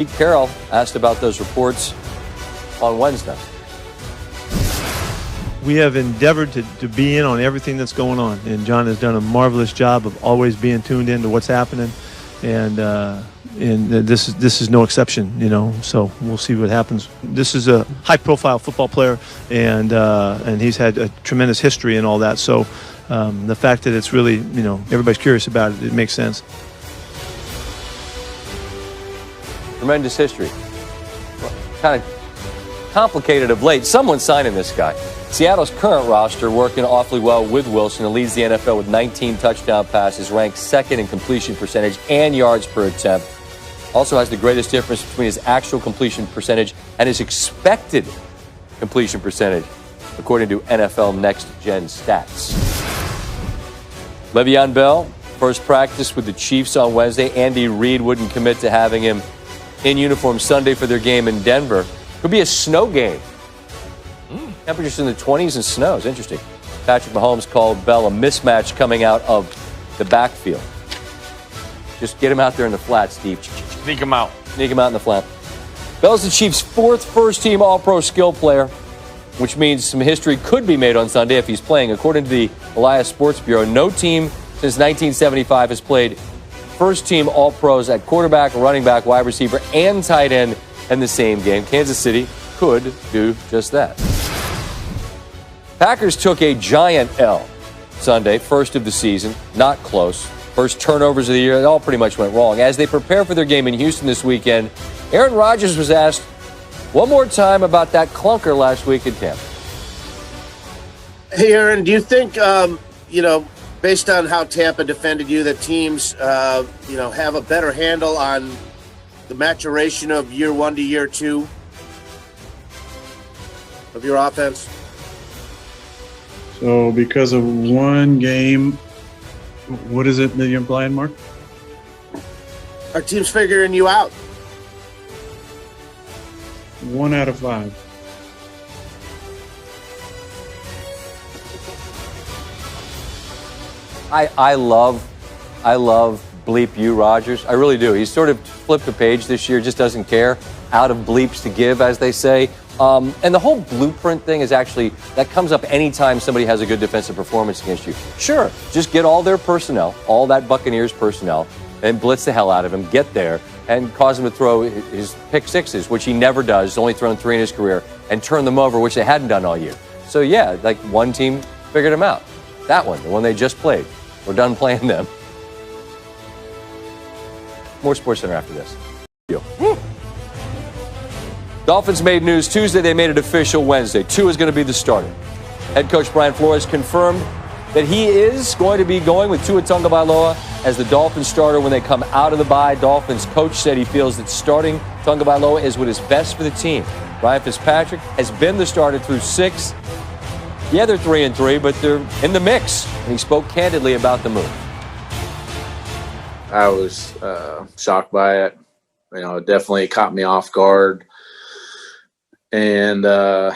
Pete Carroll asked about those reports on Wednesday. We have endeavored to be in on everything that's going on, and John has done a marvelous job of always being tuned into what's happening, and this is no exception, you know. So we'll see what happens. This is a high-profile football player, and he's had a tremendous history and all that. So the fact that it's really, you know, everybody's curious about it, it makes sense. Tremendous history. Kind of complicated of late. Someone's signing this guy. Seattle's current roster working awfully well with Wilson and leads the NFL with 19 touchdown passes, ranked second in completion percentage and yards per attempt. Also has the greatest difference between his actual completion percentage and his expected completion percentage, according to NFL Next Gen Stats. Le'Veon Bell, first practice with the Chiefs on Wednesday. Andy Reid wouldn't commit to having him in uniform Sunday for their game in Denver. Could be a snow game. Temperatures in the 20s and snow is interesting. Patrick Mahomes called Bell a mismatch coming out of the backfield. Just get him out there in the flat, Steve. Sneak him out. Sneak him out in the flat. Bell's the Chiefs' fourth first-team All-Pro skill player, which means some history could be made on Sunday if he's playing. According to the Elias Sports Bureau, no team since 1975 has played first-team All-Pros at quarterback, running back, wide receiver, and tight end in the same game. Kansas City could do just that. Packers took a giant L Sunday, first of the season, not close. First turnovers of the year, it all pretty much went wrong. As they prepare for their game in Houston this weekend, Aaron Rodgers was asked one more time about that clunker last week in Tampa. Hey, Aaron, do you think, based on how Tampa defended you, that teams, have a better handle on the maturation of year one to year two of your offense? So because of one game, what is it that you're implying, Mark? Our team's figuring you out. 1 out of 5. I love bleep you, Rodgers. I really do. He's sort of flipped the page this year, just doesn't care. Out of bleeps to give, as they say. And the whole blueprint thing is actually, that comes up anytime somebody has a good defensive performance against you. Sure, just get all their personnel, all that Buccaneers personnel, and blitz the hell out of him, get there, and cause him to throw his pick sixes, which he never does. He's only thrown 3 in his career, and turn them over, which they hadn't done all year. So yeah, like one team figured him out. That one, the one they just played. We're done playing them. More SportsCenter after this. Dolphins made news Tuesday. They made it official Wednesday. Tua is going to be the starter. Head coach Brian Flores confirmed that he is going to be going with Tua Tagovailoa as the Dolphins starter when they come out of the bye. Dolphins coach said he feels that starting Tagovailoa is what is best for the team. Ryan Fitzpatrick has been the starter through 6. Yeah, they're 3-3, but they're in the mix. And he spoke candidly about the move. I was shocked by it. It definitely caught me off guard. And it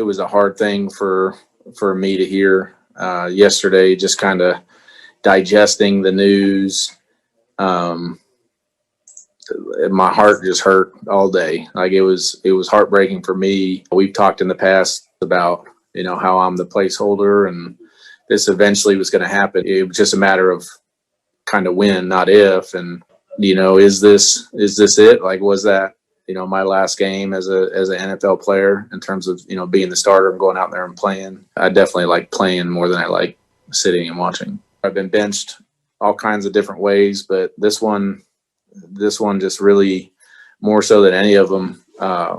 was a hard thing for me to hear yesterday, just kind of digesting the news. My heart just hurt all day. Like it was heartbreaking for me. We've talked in the past about how I'm the placeholder, and this eventually was going to happen. It was just a matter of kind of when, not if. And is this it? Like, was that my last game as an NFL player in terms of, being the starter and going out there and playing? I definitely like playing more than I like sitting and watching. I've been benched all kinds of different ways, but this one just really more so than any of them. I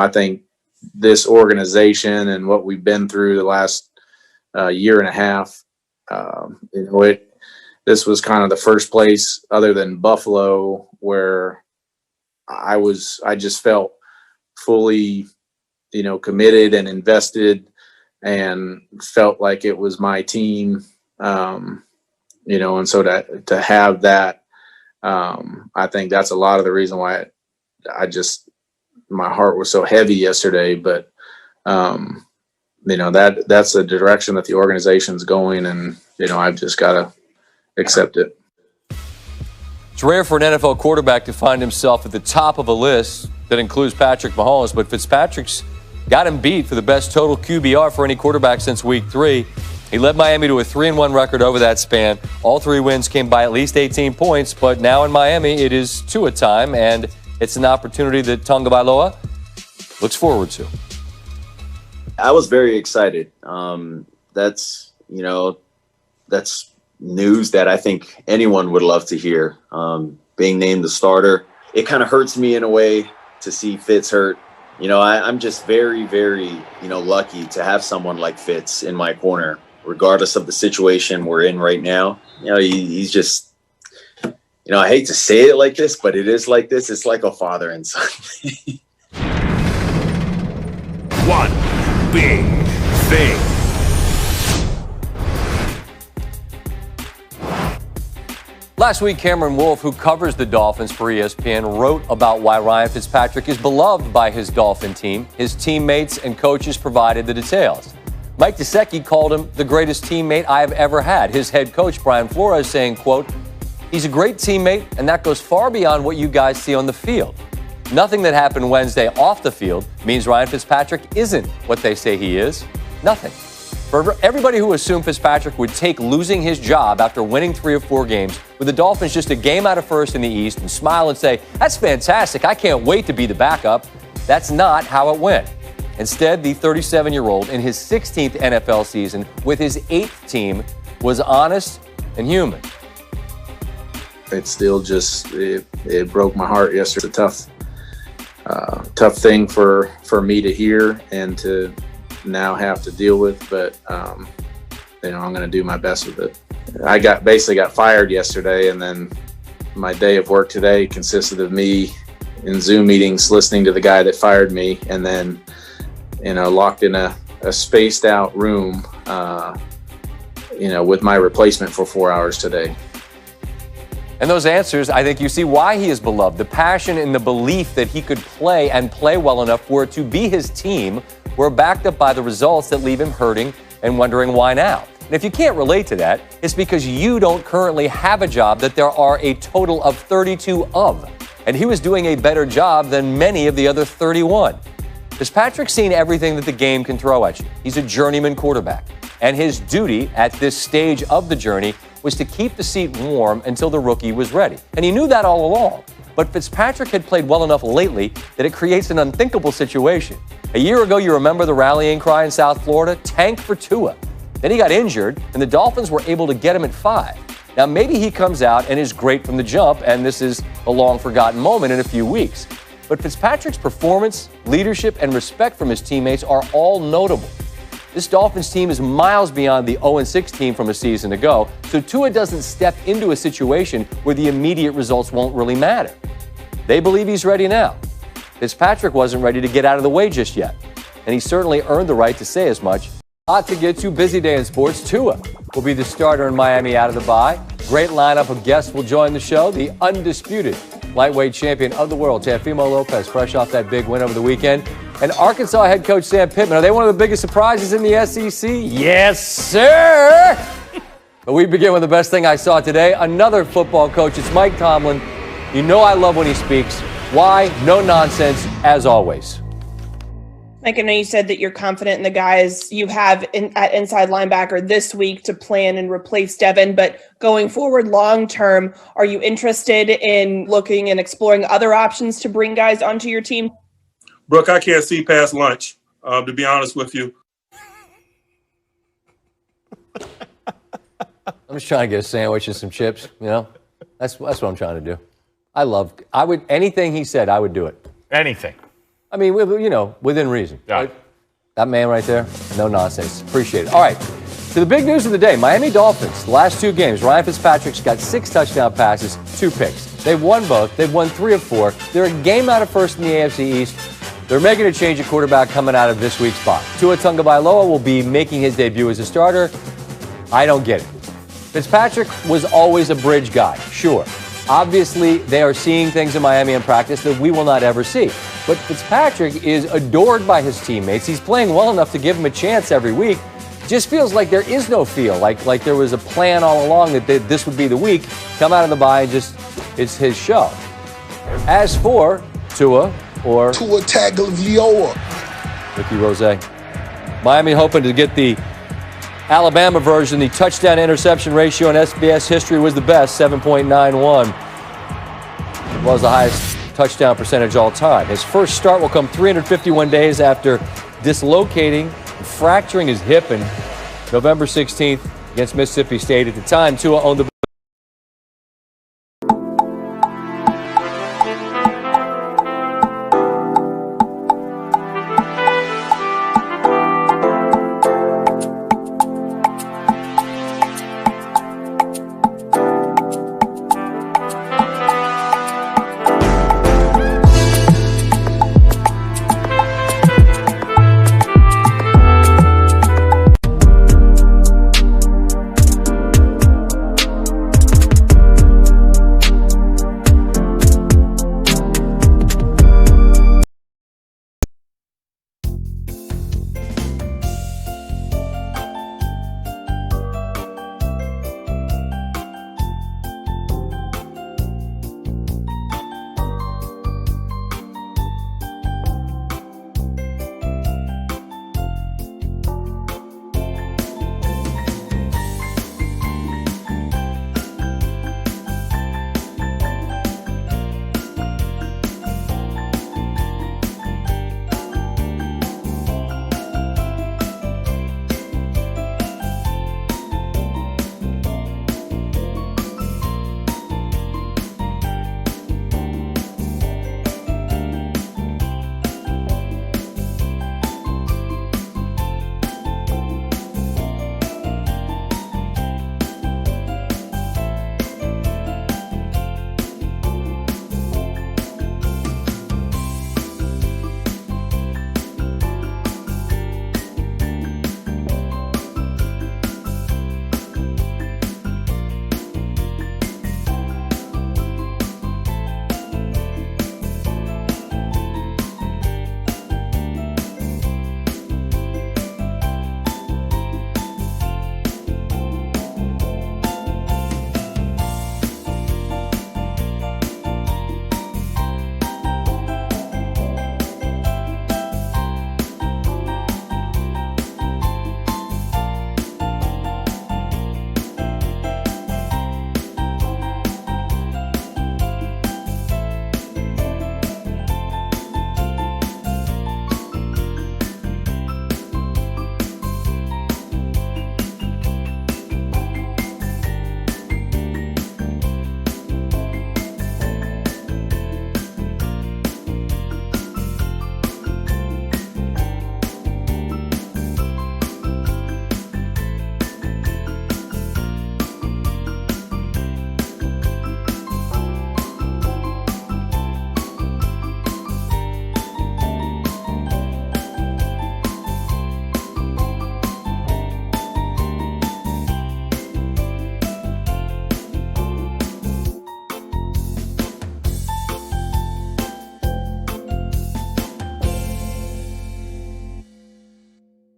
think this organization and what we've been through the last year and a half, this was kind of the first place other than Buffalo where I just felt fully, committed and invested and felt like it was my team. And so to have that, I think that's a lot of the reason why my heart was so heavy yesterday, but that's the direction that the organization's going, and I've just got to accept it. It's rare for an NFL quarterback to find himself at the top of a list that includes Patrick Mahomes, but Fitzpatrick's got him beat for the best total QBR for any quarterback since Week 3. He led Miami to a 3-1 record over that span. All 3 wins came by at least 18 points, but now in Miami it is Tua time, and it's an opportunity that Tonga Bailoa looks forward to. I was very excited. That's news that I think anyone would love to hear. Being named the starter, it kind of hurts me in a way to see Fitz hurt. I'm just very, very, lucky to have someone like Fitz in my corner, regardless of the situation we're in right now. He's just, I hate to say it like this, but it is like this. It's like a father and son. One big thing. Last week, Cameron Wolfe, who covers the Dolphins for ESPN, wrote about why Ryan Fitzpatrick is beloved by his Dolphin team. His teammates and coaches provided the details. Mike Gesicki called him the greatest teammate I have ever had. His head coach, Brian Flores, saying, quote, "He's a great teammate, and that goes far beyond what you guys see on the field. Nothing that happened Wednesday off the field means Ryan Fitzpatrick isn't what they say he is. Nothing." For everybody who assumed Fitzpatrick would take losing his job after winning 3 of 4 games with the Dolphins just a game out of first in the East and smile and say, "That's fantastic, I can't wait to be the backup," that's not how it went. Instead, the 37-year-old in his 16th NFL season with his 8th team was honest and human. It's still just, it broke my heart yesterday. It's a tough thing for me to hear and to now have to deal with, but I'm going to do my best with it. I basically got fired yesterday, and then my day of work today consisted of me in Zoom meetings listening to the guy that fired me, and then locked in a spaced out room with my replacement for 4 hours today. And those answers, I think you see why he is beloved. The passion and the belief that he could play and play well enough for it to be his team were backed up by the results that leave him hurting and wondering why now. And if you can't relate to that, it's because you don't currently have a job that there are a total of 32 of. And he was doing a better job than many of the other 31. Fitzpatrick's seen everything that the game can throw at you. He's a journeyman quarterback. And his duty at this stage of the journey was to keep the seat warm until the rookie was ready. And he knew that all along. But Fitzpatrick had played well enough lately that it creates an unthinkable situation. A year ago, you remember the rallying cry in South Florida? Tank for Tua. Then he got injured, and the Dolphins were able to get him at 5. Now, maybe he comes out and is great from the jump, and this is a long-forgotten moment in a few weeks. But Fitzpatrick's performance, leadership, and respect from his teammates are all notable. This Dolphins team is miles beyond the 0-6 team from a season ago, so Tua doesn't step into a situation where the immediate results won't really matter. They believe he's ready now. Fitzpatrick wasn't ready to get out of the way just yet, and he certainly earned the right to say as much. Not to get too busy day in sports, Tua will be the starter in Miami out of the bye. Great lineup of guests will join the show. The undisputed lightweight champion of the world, Teofimo Lopez, fresh off that big win over the weekend. And Arkansas head coach Sam Pittman. Are they one of the biggest surprises in the SEC? Yes, sir! But we begin with the best thing I saw today. Another football coach. It's Mike Tomlin. You know I love when he speaks. Why? No nonsense, as always. Mike, I know you said that you're confident in the guys you have at inside linebacker this week to plan and replace Devin, but going forward long-term, are you interested in looking and exploring other options to bring guys onto your team? Brooke, I can't see past lunch, to be honest with you. I'm just trying to get a sandwich and some chips, That's what I'm trying to do. Anything he said, I would do it. Anything. I mean, within reason. Yeah. Right? That man right there, no nonsense. Appreciate it. All right, to the big news of the day, Miami Dolphins, the last 2 games, Ryan Fitzpatrick's got 6 touchdown passes, 2 picks. They've won both. They've won 3 of 4. They're a game out of first in the AFC East. They're making a change at quarterback coming out of this week's spot. Tua Tagovailoa will be making his debut as a starter. I don't get it. Fitzpatrick was always a bridge guy, sure. Obviously, they are seeing things in Miami in practice that we will not ever see. But Fitzpatrick is adored by his teammates. He's playing well enough to give him a chance every week. Just feels like there is no feel, like there was a plan all along that this would be the week. Come out of the bye and just It's his show. As for Tua or Tua Tagovailoa, Ricky Rose, Miami hoping to get the Alabama version. The touchdown interception ratio in SBS history was the best, 7.91. It was the highest touchdown percentage all time. His first start will come 351 days after dislocating and fracturing his hip in November 16th against Mississippi State. At the time, Tua owned the